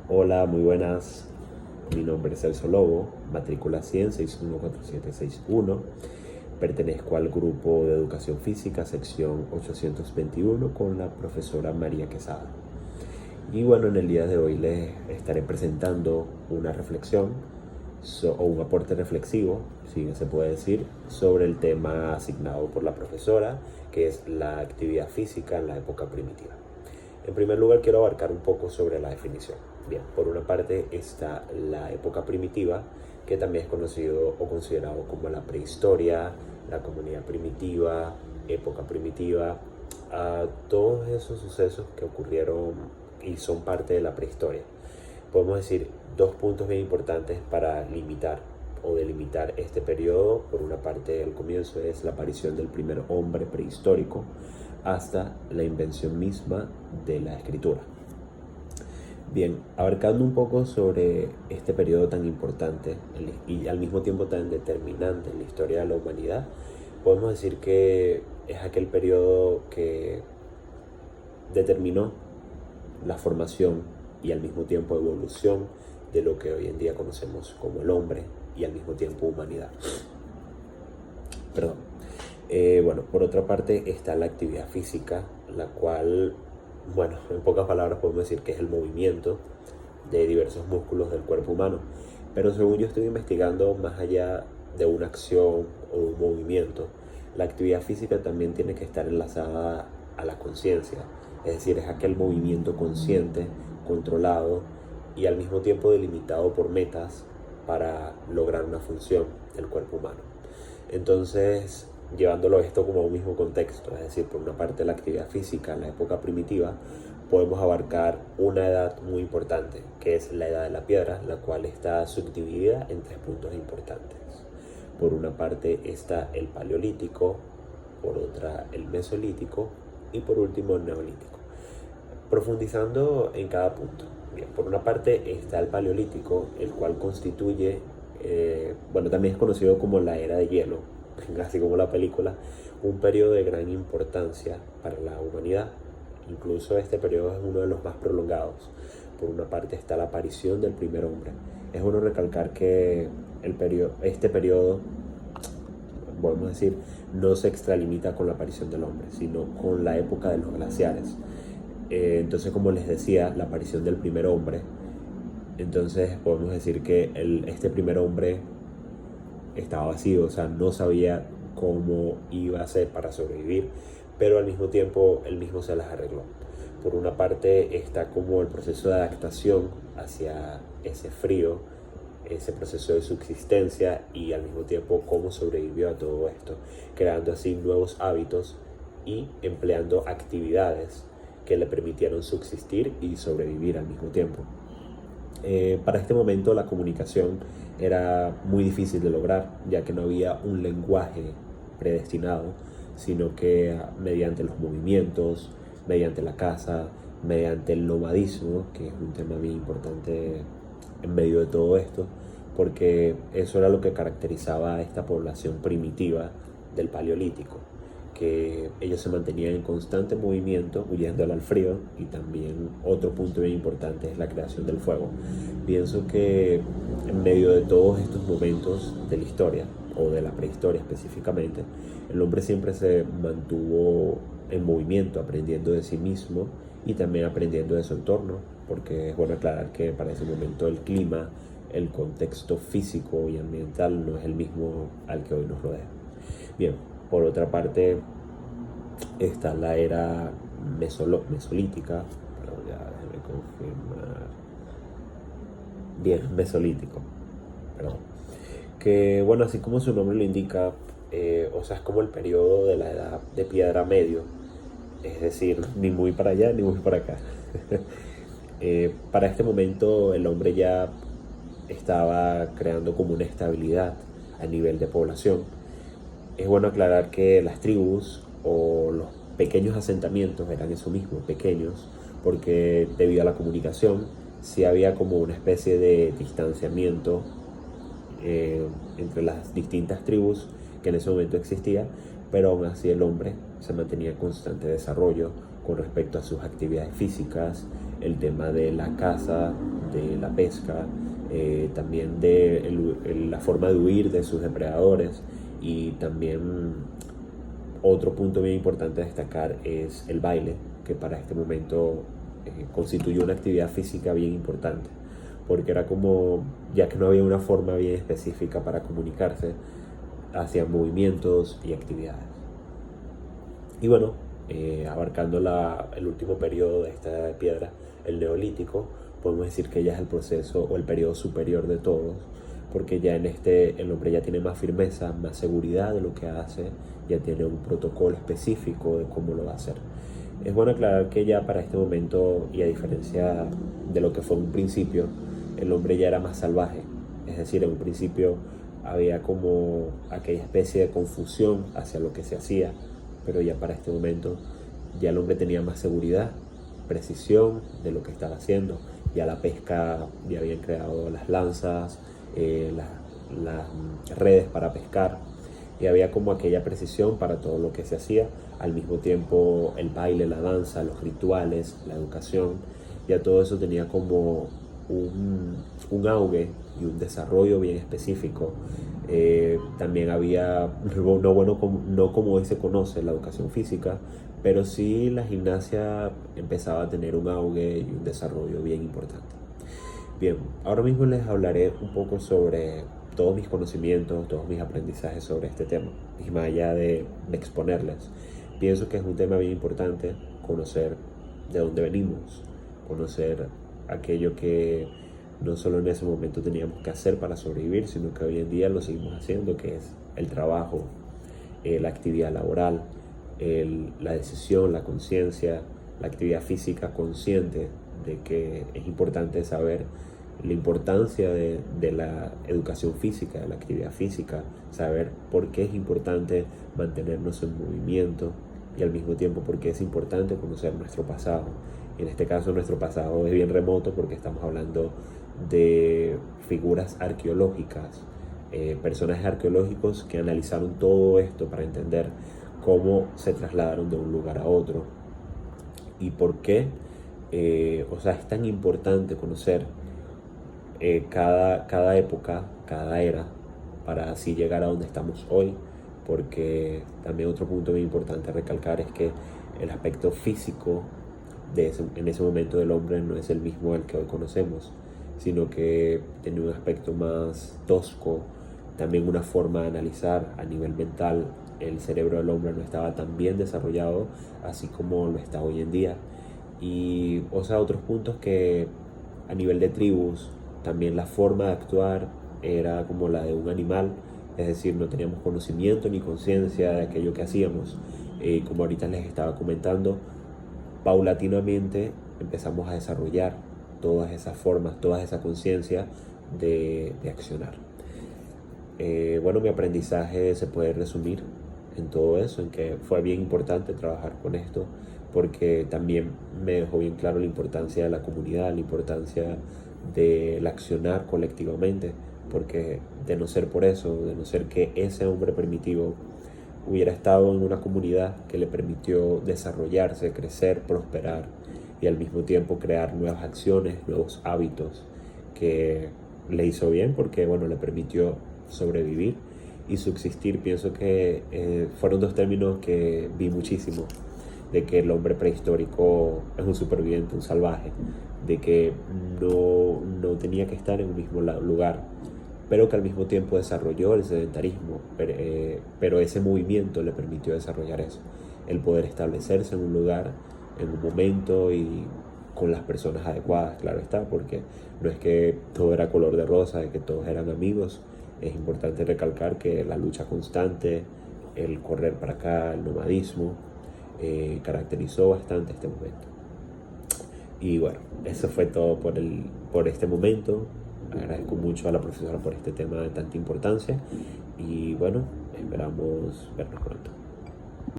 Hola, muy buenas. Mi nombre es Celso Lobo, matrícula 100-614761. Pertenezco al grupo de Educación Física, sección 821, con la profesora María Quesada. Y bueno, en el día de hoy les estaré presentando una reflexión o un aporte reflexivo, si se puede decir, sobre el tema asignado por la profesora, que es la actividad física en la época primitiva. En primer lugar, quiero abarcar un poco sobre la definición. Bien, por una parte está la época primitiva, que también es conocido o considerado como la prehistoria, la comunidad primitiva, época primitiva, todos esos sucesos que ocurrieron y son parte de la prehistoria. Podemos decir dos puntos bien importantes para limitar o delimitar este periodo. Por una parte, el comienzo es la aparición del primer hombre prehistórico hasta la invención misma de la escritura. Bien, abarcando un poco sobre este periodo tan importante y al mismo tiempo tan determinante en la historia de la humanidad, podemos decir que es aquel periodo que determinó la formación y al mismo tiempo evolución de lo que hoy en día conocemos como el hombre y al mismo tiempo humanidad. Perdón. Bueno, por otra parte está la actividad física, la cual, bueno, en pocas palabras podemos decir que es el movimiento de diversos músculos del cuerpo humano. Pero según yo estoy investigando, más allá de una acción o un movimiento, la actividad física también tiene que estar enlazada a la conciencia. Es decir, es aquel movimiento consciente, controlado y al mismo tiempo delimitado por metas para lograr una función del cuerpo humano. Entonces, llevándolo esto como a un mismo contexto, es decir, por una parte la actividad física en la época primitiva, podemos abarcar una edad muy importante, que es la edad de la piedra, la cual está subdividida en tres puntos importantes. Por una parte está el paleolítico, por otra el mesolítico y por último el neolítico. Profundizando en cada punto. Bien, por una parte está el paleolítico, el cual constituye, bueno, también es conocido como la era de hielo, así como la película, un periodo de gran importancia para la humanidad. Incluso este periodo es uno de los más prolongados. Por una parte está la aparición del primer hombre. Es bueno recalcar que este periodo, podemos decir, no se extralimita con la aparición del hombre, sino con la época de los glaciares. Entonces, como les decía, la aparición del primer hombre, entonces podemos decir que este primer hombre estaba vacío, o sea, no sabía cómo iba a hacer para sobrevivir, pero al mismo tiempo él mismo se las arregló. Por una parte está como el proceso de adaptación hacia ese frío, ese proceso de subsistencia y al mismo tiempo cómo sobrevivió a todo esto, creando así nuevos hábitos y empleando actividades que le permitieron subsistir y sobrevivir al mismo tiempo. Para este momento la comunicación era muy difícil de lograr, ya que no había un lenguaje predestinado, sino que mediante los movimientos, mediante la caza, mediante el nomadismo, que es un tema bien importante en medio de todo esto, porque eso era lo que caracterizaba a esta población primitiva del Paleolítico, que ellos se mantenían en constante movimiento, huyéndole al frío, y también otro punto bien importante es la creación del fuego. Pienso que en medio de todos estos momentos de la historia, o de la prehistoria específicamente, el hombre siempre se mantuvo en movimiento, aprendiendo de sí mismo y también aprendiendo de su entorno, porque es bueno aclarar que para ese momento el clima, el contexto físico y ambiental no es el mismo al que hoy nos rodea. Bien, por otra parte está la era mesolítica, pero ya déjeme confirmar. Bien, mesolítico, perdón. Que bueno, así como su nombre lo indica, o sea, es como el periodo de la edad de piedra medio, es decir, ni muy para allá ni muy para acá. Para este momento el hombre ya estaba creando como una estabilidad a nivel de población. Es bueno aclarar que las tribus o los pequeños asentamientos eran eso mismo, pequeños, porque debido a la comunicación sí había como una especie de distanciamiento entre las distintas tribus que en ese momento existía, pero aún así el hombre se mantenía en constante desarrollo con respecto a sus actividades físicas, el tema de la caza, de la pesca, también de la forma de huir de sus depredadores, y también otro punto bien importante a destacar es el baile, que para este momento constituyó una actividad física bien importante, porque era como, ya que no había una forma bien específica para comunicarse, hacían movimientos y actividades. Y bueno, abarcando el último periodo de esta piedra, el neolítico, podemos decir que ya es el proceso o el periodo superior de todos, porque ya en este el hombre ya tiene más firmeza, más seguridad de lo que hace, ya tiene un protocolo específico de cómo lo va a hacer. Es bueno aclarar que ya para este momento, y a diferencia de lo que fue en un principio, el hombre ya era más salvaje. Es decir, en un principio había como aquella especie de confusión hacia lo que se hacía, pero ya para este momento ya el hombre tenía más seguridad, precisión de lo que estaba haciendo. Ya la pesca, ya habían creado las lanzas, las redes para pescar, y había como aquella precisión para todo lo que se hacía. Al mismo tiempo el baile, la danza, los rituales, la educación, ya todo eso tenía como un auge y un desarrollo bien específico. También había, no como hoy se conoce la educación física, pero sí la gimnasia empezaba a tener un auge y un desarrollo bien importante. Bien, ahora mismo les hablaré un poco sobre todos mis conocimientos, todos mis aprendizajes sobre este tema. Y más allá de exponerles, pienso que es un tema bien importante conocer de dónde venimos, conocer aquello que no solo en ese momento teníamos que hacer para sobrevivir, sino que hoy en día lo seguimos haciendo, que es el trabajo, la actividad laboral, la decisión, la conciencia, la actividad física consciente de que es importante saber la importancia de la educación física, de la actividad física, saber por qué es importante mantenernos en movimiento, y al mismo tiempo por qué es importante conocer nuestro pasado. Y en este caso nuestro pasado es bien remoto porque estamos hablando de figuras arqueológicas, personajes arqueológicos que analizaron todo esto para entender cómo se trasladaron de un lugar a otro y por qué, es tan importante conocer cada época, cada era, para así llegar a donde estamos hoy, porque también otro punto muy importante a recalcar es que el aspecto físico en ese momento del hombre no es el mismo del que hoy conocemos, sino que tenía un aspecto más tosco, también una forma de analizar a nivel mental. El cerebro del hombre no estaba tan bien desarrollado así como lo está hoy en día. Y otros puntos que a nivel de tribus, también la forma de actuar era como la de un animal, es decir, no teníamos conocimiento ni conciencia de aquello que hacíamos. Como ahorita les estaba comentando, paulatinamente empezamos a desarrollar todas esas formas, toda esa conciencia de accionar. Mi aprendizaje se puede resumir en todo eso, en que fue bien importante trabajar con esto, porque también me dejó bien claro la importancia de la comunidad, la importancia del accionar colectivamente, porque de no ser por eso, de no ser que ese hombre primitivo hubiera estado en una comunidad que le permitió desarrollarse, crecer, prosperar y al mismo tiempo crear nuevas acciones, nuevos hábitos, que le hizo bien porque le permitió sobrevivir y subsistir. Pienso que fueron dos términos que vi muchísimo, de que el hombre prehistórico es un superviviente, un salvaje, de que no tenía que estar en un mismo lugar, pero que al mismo tiempo desarrolló el sedentarismo, pero ese movimiento le permitió desarrollar eso, el poder establecerse en un lugar, en un momento y con las personas adecuadas, claro está, porque no es que todo era color de rosa, de que todos eran amigos. Es importante recalcar que la lucha constante, el correr para acá, el nomadismo, caracterizó bastante este momento. Y bueno, eso fue todo por este momento. Agradezco mucho a la profesora por este tema de tanta importancia y esperamos vernos pronto.